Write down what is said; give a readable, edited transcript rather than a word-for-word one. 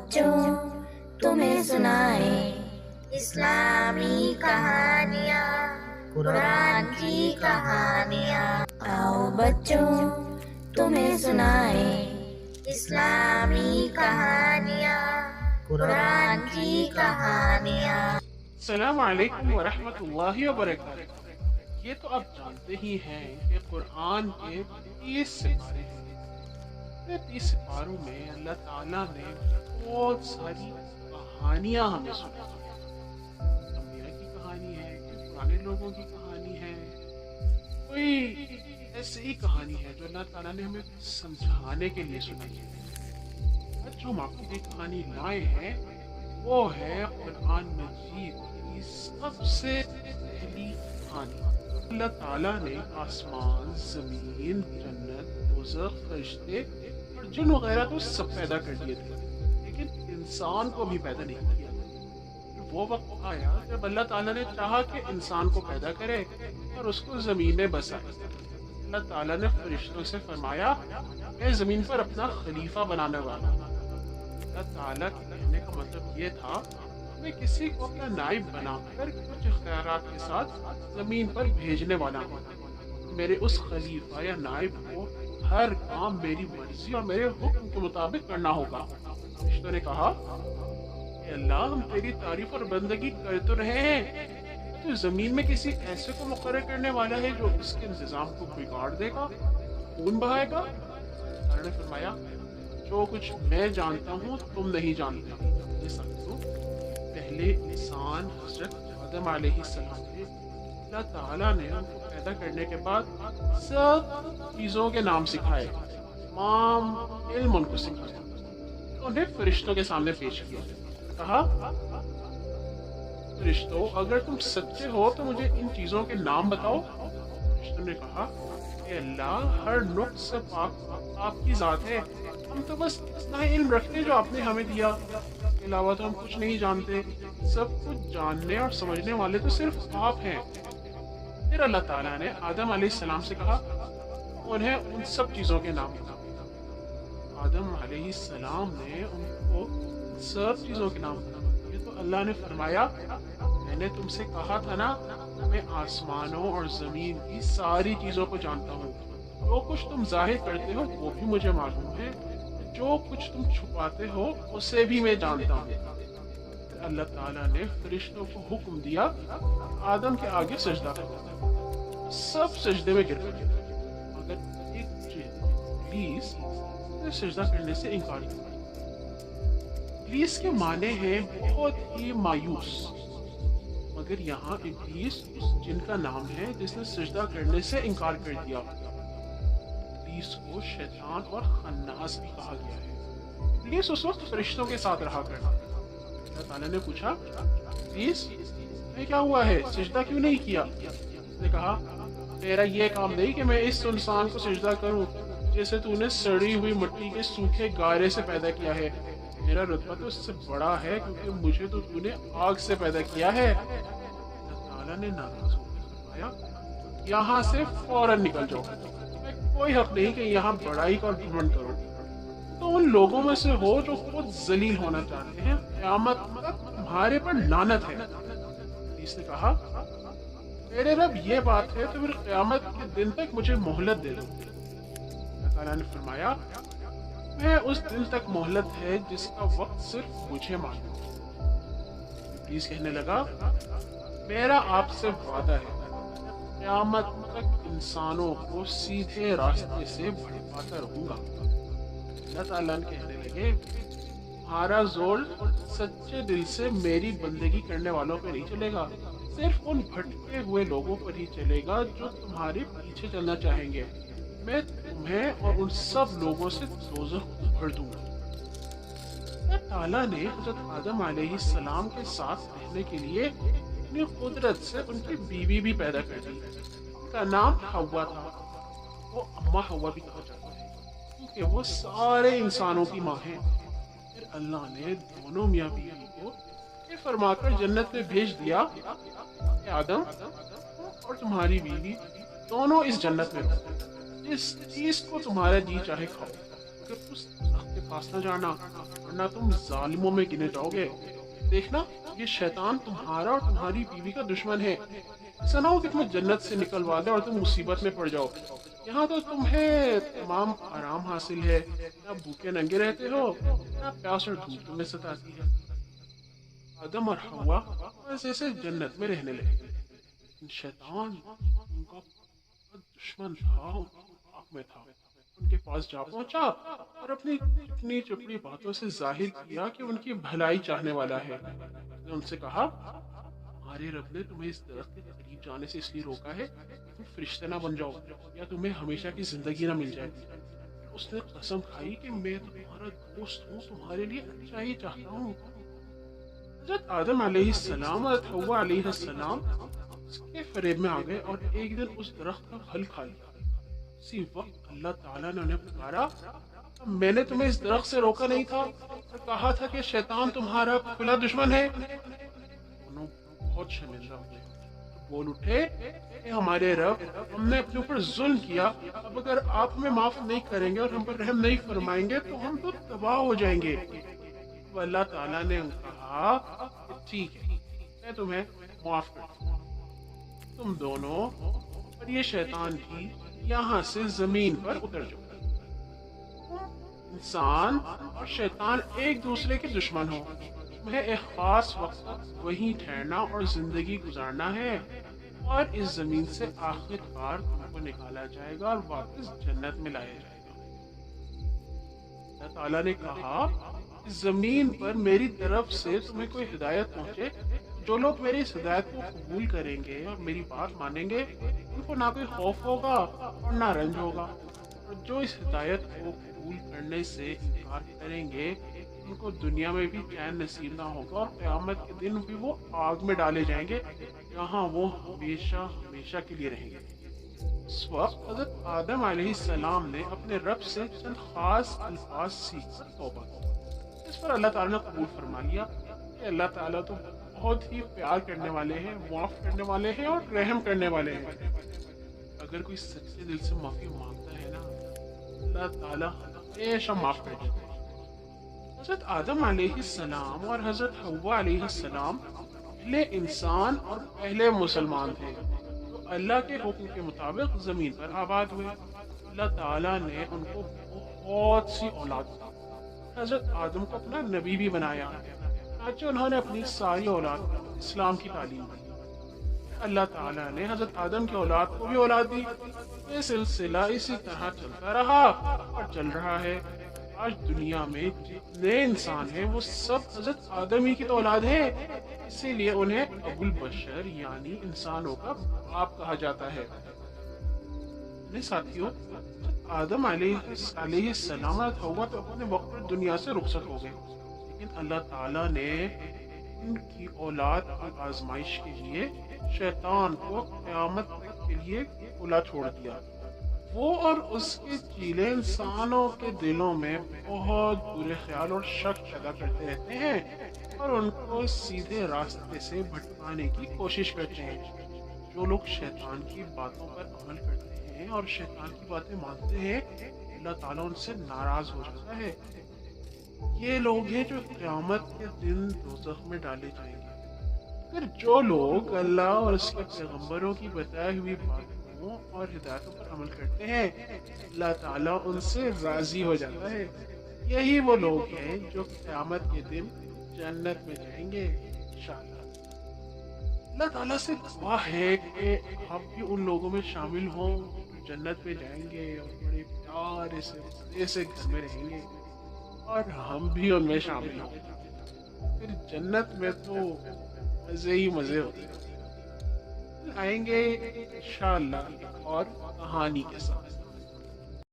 بچوں تمہیں سنائے اسلامی کہانیاں، قرآن کی کہانیاں۔ آؤ بچوں تمہیں سنائے اسلامی کہانیاں، قرآن کی کہانیاں۔ السلام علیکم ورحمۃ اللہ وبرکاتہ۔ یہ تو آپ جانتے ہی ہیں کہ قرآن کے 30 سپارے ہیں۔ 30 سپاروں میں اللہ تعالیٰ نے بہت ساری کہانیاں ہمیں سنائی ہیں۔ انبیاء کی کہانی ہے، کوئی پرانے لوگوں کی کہانی ہے، کوئی ایسی ہی کہانی ہے جو اللہ تعالیٰ نے ہمیں سمجھانے کے لیے سنائی ہے۔ آج جو ہم آپ کو یہ کہانی لائے ہیں وہ ہے قرآن مجید کی سب سے پہلی کہانی۔ اللہ تعالیٰ نے آسمان، زمین، جنت، دوزخ، فرشتے اور جن وغیرہ تو سب پیدا کر دیے تھے، لیکن انسان کو بھی پیدا نہیں کیا۔ وہ وقت آیا جب اللہ تعالیٰ نے چاہا کہ انسان کو پیدا کرے اور اس کو زمین میں بسائے۔ اللہ تعالیٰ نے فرشتوں سے فرمایا اے زمین پر اپنا خلیفہ بنانے والا۔ اللہ تعالیٰ کے کہنے کا مطلب یہ تھا میں کسی کو اپنا نائب بنا کر کچھ اختیارات کے ساتھ زمین پر بھیجنے والا ہوں۔ میرے اس خلیفہ یا نائب کو ہر کام میری مرضی اور میرے حکم کے مطابق کرنا ہوگا۔ فرشتوں نے کہا اے اللہ، ہم تیری تعریف اور بندگی کر تو رہے ہیں، تو زمین میں کسی ایسے کو مقرر کرنے والا ہے جو اس کے انتظام کو بگاڑ دے گا، خون بہائے گا؟ اللہ نے فرمایا جو کچھ میں جانتا ہوں تم نہیں جانتے۔ یہ سمجھو پہلے انسان حضرت آدم علیہ السلام تھے۔ اللہ تعالیٰ نے ان کو پیدا کرنے کے بعد سب چیزوں کے نام سکھائے، تمام علم ان کو سکھایا، انہیں فرشتوں کے سامنے پیش کیا۔ کہا فرشتوں اگر تم سچے ہو تو مجھے ان چیزوں کے نام بتاؤ۔ فرشتوں نے کہا اے اللہ، ہر نقص سے پاک آپ کی ذات ہے، ہم تو بس اتنا علم رکھتے جو آپ نے ہمیں دیا، اس کے علاوہ تو ہم کچھ نہیں جانتے، سب کچھ جاننے اور سمجھنے والے تو صرف آپ ہیں۔ پھر اللہ تعالیٰ نے آدم علیہ السلام سے کہا انہیں ان سب چیزوں کے نام بتا۔ آدم علیہ السلام نے ان کو سب چیزوں کے نام بتا۔ یہ تو اللہ نے فرمایا میں نے تم سے کہا تھا نا، میں آسمانوں اور زمین کی ساری چیزوں کو جانتا ہوں، جو کچھ تم ظاہر کرتے ہو وہ بھی مجھے معلوم ہے، جو کچھ تم چھپاتے ہو اسے بھی میں جانتا ہوں۔ اللہ تعالیٰ نے فرشتوں کو حکم دیا آدم کے آگے سجدہ کرو۔ سب سجدے میں گر گئے، مگر ایک ابلیس نے سجدہ کرنے سے انکار کیا۔ ابلیس کے معنی ہیں بہت ہی مایوس، مگر یہاں ابلیس جن کا نام ہے جس نے سجدہ کرنے سے انکار کر دیا۔ ابلیس کو شیطان اور خناس بھی کہا گیا ہے۔ ابلیس اس وقت فرشتوں کے ساتھ رہا کرتا۔ اللہ تعالیٰ نے پوچھا ابلیس کیا ہوا ہے، سجدہ کیوں نہیں کیا؟ اس نے کہا میرا یہ کام نہیں کہ میں اس انسان کو سجدہ کروں جسے تو نے سڑی ہوئی مٹی کے سوکھے گارے سے پیدا کیا ہے، میرا رتبہ تو اس سے بڑا ہے کیونکہ مجھے تو نے آگ سے پیدا کیا ہے۔ اللہ تعالیٰ نے ناراض ہو کر فرمایا یہاں سے فوراً نکل جاؤ، میں کوئی حق نہیں کہ یہاں بڑائی کا گھمنڈ کرو۔ تو ان لوگوں میں سے ہو جو خود ذلیل ہونا چاہتے ہیں، قیامت تک تمہارے پر لعنت ہے۔ اس نے کہا میرے رب یہ بات ہے تو پھر قیامت کے دن تک مجھے مہلت دے دو۔ اللہ تعالیٰ نے فرمایا میں اس دن تک مہلت ہے جس کا وقت صرف مجھے معلوم ہے۔ ابلیس کہنے لگا میرا آپ سے وعدہ ہے قیامت تک انسانوں کو سیدھے راستے سے بھٹکاتا رہوں گا۔ اللہ تعالیٰ کہنے لگے تمہارا زور سچے دل سے میری بندگی کرنے والوں پہ نہیں چلے گا، صرف ان بھٹکے ہوئے لوگوں پر ہی چلے گا جو تمہارے پیچھے چلنا چاہیں گے۔ میں تمہیں اور ان سب لوگوں سے دوزخ کو بھر دوں گا۔ اللہ تعالیٰ نے حضرت آدم علیہ السلام کے ساتھ رہنے کے لیے اپنی قدرت سے ان کی بیوی بھی پیدا کر دی۔ ان کا نام حوا تھا، وہ اماں حوا بھی کہا جاتا ہے کیونکہ وہ سارے انسانوں کی ماں ہیں۔ پھر اللہ نے دونوں میاں بیوی کو یہ فرما کر جنت میں بھیج دیا کہ آدم اور تمہاری بیوی دونوں اس جنت میں رہو، جس چیز کو تمہارا جی چاہے کھاؤ، मगर उस तख्त के पास न जाना, वरना तुम जालिमों में गिने जाओगे। देखना, ये शैतान तुम्हारा और तुम्हारी बीवी का दुश्मन है। ऐसा ना हो कि तुम्हें जन्नत से निकलवा दे और तुम मुसीबत में पड़ जाओ। यहाँ तो तुम्हें तमाम आराम हासिल है, ना भूखे नंगे रहते हो, ना प्यास और धूप तुम्हें सताती है। आदम और हवा बस ऐसे जन्नत में रहने लगे, लेकिन शैतान उनका दुश्मन था, आँख में था। उनके पास जा पहुंचा और अपनी चिकनी चुपड़ी बातों से जाहिर किया कि उनकी भलाई चाहने वाला है। उसने उनसे कहा, हमारे रब ने तुम्हें इस दरख्त के करीब जाने से इसलिए रोका है तुम फरिश्ते ना बन जाओ या तुम्हें हमेशा की जिंदगी ना मिल जाए। उसने कसम खाई कि मैं तुम्हारा दोस्त हूँ, तुम्हारे लिए अच्छा ही चाहता हूँ। हज़रत आदम अलैहिस्सलाम और हव्वा अलैहिस्सलाम उसके फरेब में आ गए और एक दिन उस दरख्त का फल खा लिया। उसी वक्त अल्लाह ताला ने उन्हें पुकारा, मैंने तुम्हें इस दरख्त से रोका नहीं था और कहा था कि शैतान तुम्हारा खुला दुश्मन है। दोनों बहुत शर्मिंदा हुए, बोल उठे, हमारे रब, हमने अपने ऊपर जुल्म किया, अब अगर आप हमें माफ नहीं करेंगे और हम पर रहम नहीं फरमाएंगे तो हम तो तबाह हो जाएंगे। तो अल्लाह ताला ने कहा, ठीक है, मैं तुम्हें माफ करता हूँ, तुम दोनों और ये शैतान भी यहाँ से जमीन पर उतर जाओ। इंसान और शैतान एक दूसरे के दुश्मन हो, तुम्हें एक खास वक्त तक वहीं ठहरना और जिंदगी गुजारना है और इस जमीन से आखिरकार तुमको निकाला जाएगा और वापस जन्नत में लाया जाएगा। अल्लाह ताला ने कहा, इस जमीन पर मेरी तरफ से तुम्हें कोई हिदायत पहुंचे, जो लोग मेरी इस हिदायत को कबूल करेंगे और मेरी बात मानेंगे, उनको ना कोई खौफ होगा और ना रंज होगा, और जो इस हिदायत को कबूल करने से इनकार करेंगे उनको दुनिया में भी चैन नसीब ना होगा और क़यामत के दिन भी वो आग में डाले जाएंगे, जहाँ वो हमेशा हमेशा के लिए रहेंगे। इस वक्त हज़रत आदम अलैहिस्सलाम ने अपने रब से चंद खास अल्फाज सीख कर तौबा की। इस पर अल्लाह ताला ने कबूल फरमा लिया कि अल्लाह ताला तो बहुत ही प्यार करने वाले हैं, माफ करने वाले हैं और रहम करने वाले हैं। अगर कोई सच्चे दिल से माफी मांगता है ना, अल्लाह ताला हमेशा माफ कर देता है। हज़रत आदम अलैहिस्सलाम और हज़रत हव्वा अलैहिस्सलाम पहले इंसान और पहले मुसलमान थे, तो अल्लाह के हुक्म के मुताबिक जमीन पर आबाद हुए। अल्लाह ताला ने उनको बहुत सी औलाद दी, हज़रत आदम को अपना नबी भी बनाया, ताकि उन्होंने अपनी सारी औलाद को इस्लाम की तालीम दी। अल्लाह ताला ने हज़रत आदम की औलाद को भी औलाद दी। ये सिलसिला इसी तरह चलता रहा और चल रहा है। आज दुनिया में जितने इंसान हैं वो सब हज़रत आदम ही की तो औलाद है, इसीलिए उन्हें अबुल बशर यानी इंसानों का बाप कहा जाता है। मेरे साथियों, आदम अलैहिस्सलाम और हव्वा तो अपने वक्त पर दुनिया से रुखसत हो गए, लेकिन अल्लाह ताला ने उनकी औलाद की आजमाइश के लिए शैतान को क़यामत तक के लिए खुला छोड़ दिया। वो और उसके चीले इंसानों के दिलों में बहुत बुरे ख्याल और शक पैदा करते रहते हैं और उनको सीधे रास्ते से भटकाने की कोशिश करते हैं। जो लोग शैतान की बातों पर अमल करते हैं और शैतान की बातें मानते हैं, अल्लाह ताला उनसे नाराज हो जाता है। ये लोग हैं जो क़यामत के दिन दोज़ख में डाले जाएंगे। फिर जो लोग अल्लाह और उसके पैगंबरों की बताई हुई बातों और हिदायतों पर अमल करते हैं, अल्लाह ताला उनसे राजी हो जाता है। यही वो लोग हैं जो क़यामत के दिन जन्नत में जाएंगे इंशाअल्लाह। अल्लाह ताला से दुआ है कि आप भी उन लोगों में शामिल हों जो जन्नत में जाएंगे और बड़े प्यारे से मज़े से घर में रहेंगे, और हम भी उनमें शामिल हों। फिर जन्नत में तो मज़े ही मज़े होते हैं। आएंगे इंशाअल्लाह एक और कहानी के साथ।